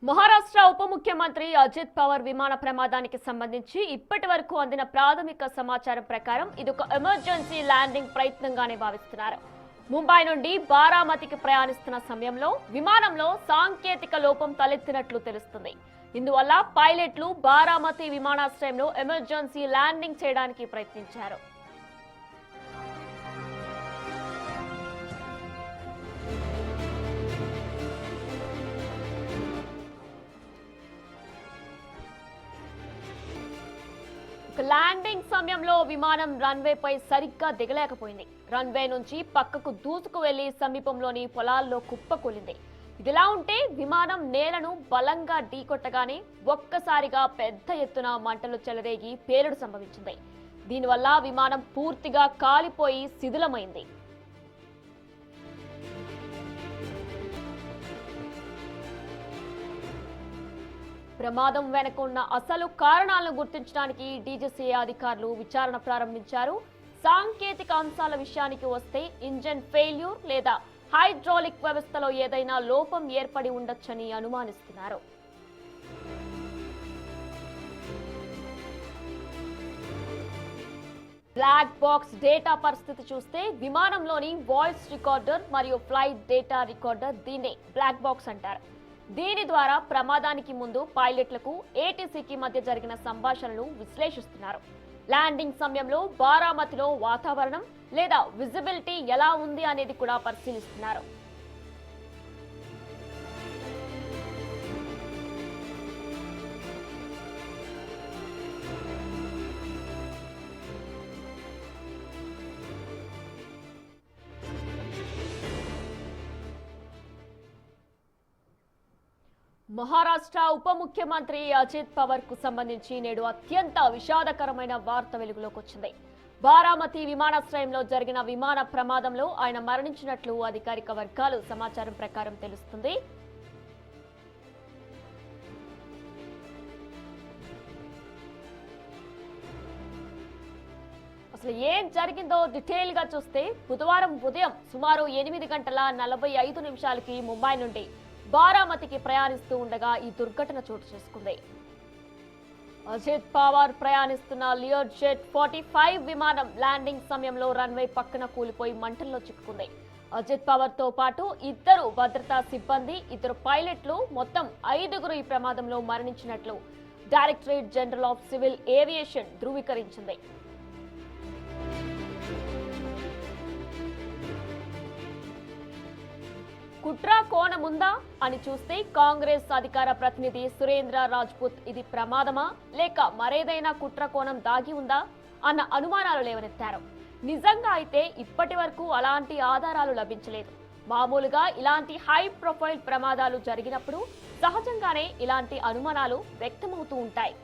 మహారాష్ట్ర ఉప ముఖ్యమంత్రి అజిత్ పవార్ విమాన ప్రమాదానికి సంబంధించి ఇప్పటి వరకు అందిన ప్రాథమిక సమాచారం ప్రకారం ఇదొక ఎమర్జెన్సీ ల్యాండింగ్ ప్రయత్నంగానే భావిస్తున్నారు. ముంబై నుండి బారామతికి ప్రయాణిస్తున్న సమయంలో విమానంలో సాంకేతిక లోపం తలెత్తినట్లు తెలుస్తుంది. ఇందువల్ల పైలట్లు బారామతి విమానాశ్రయంలో ఎమర్జెన్సీ ల్యాండింగ్ చేయడానికి ప్రయత్నించారు. ల్యాండింగ్ సమయంలో విమానం రన్వేపై సరిగ్గా దిగలేకపోయింది. రన్వే నుంచి పక్కకు దూసుకు వెళ్లి సమీపంలోని పొలాల్లో కుప్పకూలింది. ఇదిలా ఉంటే విమానం నేలను బలంగా ఢీకొట్టగానే ఒక్కసారిగా పెద్ద ఎత్తున మంటలు చెలరేగి పేలుడు సంభవించింది. దీనివల్ల విమానం పూర్తిగా కాలిపోయి శిథిలమైంది. ప్రమాదం వెనుక ఉన్న అసలు కారణాలను గుర్తించడానికి డీజీసీఏ అధికారులు విచారణ ప్రారంభించారు. సాంకేతిక అంశాల విషయానికి వస్తే ఇంజన్ ఫెయిల్యూర్ లేదా హైడ్రాలిక్ వ్యవస్థలో ఏదైనా లోపం ఏర్పడి ఉండొచ్చని అనుమానిస్తున్నారు. బ్లాక్ బాక్స్ డేటా పరిస్థితి చూస్తే విమానంలోని వాయిస్ రికార్డర్ మరియు ఫ్లైట్ డేటా రికార్డర్ దీన్నే బ్లాక్ బాక్స్ అంటారు. దీని ద్వారా ప్రమాదానికి ముందు పైలట్లకు ఏటీసీకి మధ్య జరిగిన సంభాషణలు విశ్లేషిస్తున్నారు. ల్యాండింగ్ సమయంలో బారామతిలో వాతావరణం లేదా విజిబిలిటీ ఎలా ఉంది అనేది కూడా పరిశీలిస్తున్నారు. మహారాష్ట్ర ఉప ముఖ్యమంత్రి అజిత్ పవార్ కు సంబంధించి నేడు అత్యంత విషాదకరమైన వార్త వెలుగులోకి వచ్చింది. బారామతి విమానాశ్రయంలో జరిగిన విమాన ప్రమాదంలో ఆయన మరణించినట్లు అధికారిక వర్గాలు సమాచారం ప్రకారం తెలుస్తుంది. అసలు ఏం జరిగిందో డీటెయిల్ గా చూస్తే బుధవారం ఉదయం సుమారు 8:45 ముంబై నుండి బారామతికి ప్రయాణిస్తూ ఉండగా ఈ దుర్ఘటన చోటు చేసుకుంది. అజిత్ పవార్ ప్రయాణిస్తున్న లియర్ జెట్ 45 విమానం ల్యాండింగ్ సమయంలో రన్వే పక్కన కూలిపోయి మంటల్లో చిక్కుకుంది. అజిత్ పవార్ తో పాటు 2 భద్రతా సిబ్బంది, 2 పైలట్లు, మొత్తం 5గురు ఈ ప్రమాదంలో మరణించినట్లు directorate general of civil aviation ధృవీకరించింది. కుట్ర కోణముందా అని చూస్తే కాంగ్రెస్ అధికార ప్రతినిధి సురేంద్ర రాజ్పుత్ ఇది ప్రమాదమా లేక మరేదైనా కుట్ర కోణం దాగి ఉందా అన్న అనుమానాలు లేవనెత్తారు. నిజంగా అయితే ఇప్పటి వరకు అలాంటి ఆధారాలు లభించలేదు. మామూలుగా ఇలాంటి హై ప్రొఫైల్ ప్రమాదాలు జరిగినప్పుడు సహజంగానే ఇలాంటి అనుమానాలు వ్యక్తమవుతూ ఉంటాయి.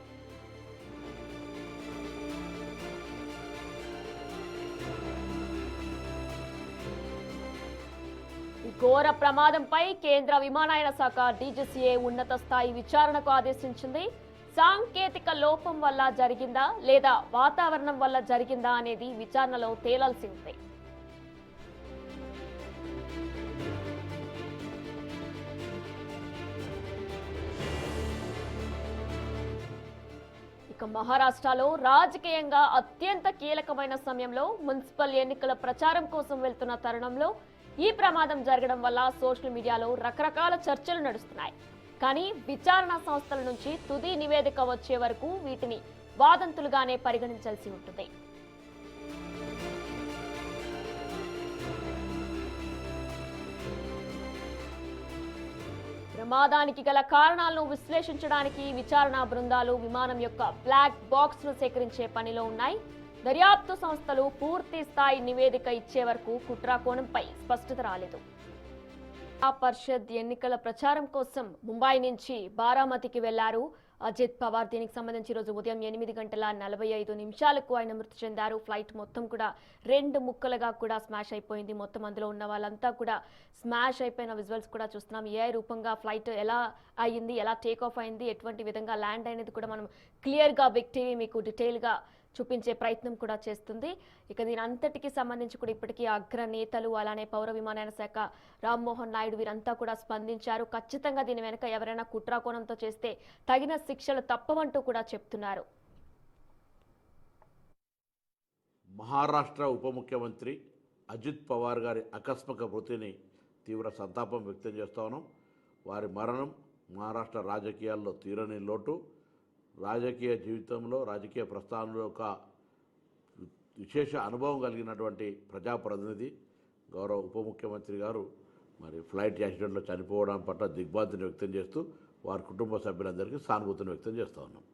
ఘోర ప్రమాదంపై కేంద్ర విమానయాన శాఖ డీజీసీఏ ఉన్నత స్థాయి విచారణకు ఆదేశించింది. సాంకేతిక లోపం వల్ల జరిగిందా లేదా వాతావరణం వల్ల జరిగిందా అనేది విచారణలో తేలాల్సి ఉంది. ఇక మహారాష్ట్రలో రాజకీయంగా అత్యంత కీలకమైన సమయంలో మున్సిపల్ ఎన్నికల ప్రచారం కోసం వెళ్తున్న తరుణంలో ఈ ప్రమాదం జరగడం వల్ల సోషల్ మీడియాలో రకరకాల చర్చలు నడుస్తున్నాయి. కానీ విచారణ సంస్థల నుంచి తుది నివేదిక వచ్చే వరకు వీటిని వాదంతులుగానే పరిగణించాల్సి ఉంటుంది. ప్రమాదానికి గల కారణాలను విశ్లేషించడానికి విచారణ బృందాలు విమానం యొక్క బ్లాక్ బాక్స్ ను సేకరించే పనిలో ఉన్నాయి. దర్యాప్తు సంస్థలు పూర్తి స్థాయి నివేదిక ఇచ్చే వరకు కుట్ర కోణంపై స్పష్టత రాలేదు. పరిషత్ ఎన్నికల ప్రచారం కోసం ముంబై నుంచి బారామతికి వెళ్లారు అజిత్ పవార్. దీనికి సంబంధించి రోజు ఉదయం 8:45 ఆయన మృతి చెందారు. ఫ్లైట్ మొత్తం కూడా 2 ముక్కలుగా కూడా స్మాష్ అయిపోయింది. మొత్తం అందులో ఉన్న వాళ్ళంతా కూడా స్మాష్ అయిపోయిన విజువల్స్ కూడా చూస్తున్నాం. ఏ రూపంగా ఫ్లైట్ ఎలా అయ్యింది, ఎలా టేక్ ఆఫ్ అయింది, ఎటువంటి విధంగా ల్యాండ్ అయినది కూడా మనం క్లియర్గా బిగ్ టీవీ మీకు డీటెయిల్గా చూపించే ప్రయత్నం కూడా చేస్తుంది. ఇక దీని అంతటికి సంబంధించి కూడా ఇప్పటికీ అగ్ర నేతలు అలానే పౌర విమానయాన శాఖ రామ్మోహన్ నాయుడు వీరంతా కూడా స్పందించారు. ఖచ్చితంగా దీని వెనుక ఎవరైనా కుట్రాకోణంతో చేస్తే తగిన శిక్షలు తప్పవంటూ కూడా చెప్తున్నారు. మహారాష్ట్ర ఉప ముఖ్యమంత్రి అజిత్ పవార్ గారి ఆకస్మిక మృతిని తీవ్ర సంతాపం వ్యక్తం చేస్తా ఉన్నాం. వారి మరణం మహారాష్ట్ర రాజకీయాల్లో తీరని లోటు. రాజకీయ జీవితంలో రాజకీయ ప్రస్థానంలో ఒక విశేష అనుభవం కలిగినటువంటి ప్రజాప్రతినిధి గౌరవ ఉప ముఖ్యమంత్రి గారు మరి ఫ్లైట్ యాక్సిడెంట్లో చనిపోవడం పట్ల దిగ్భ్రాంతిని వ్యక్తం చేస్తూ వారి కుటుంబ సభ్యులందరికీ సానుభూతిని వ్యక్తం చేస్తూ ఉన్నాం.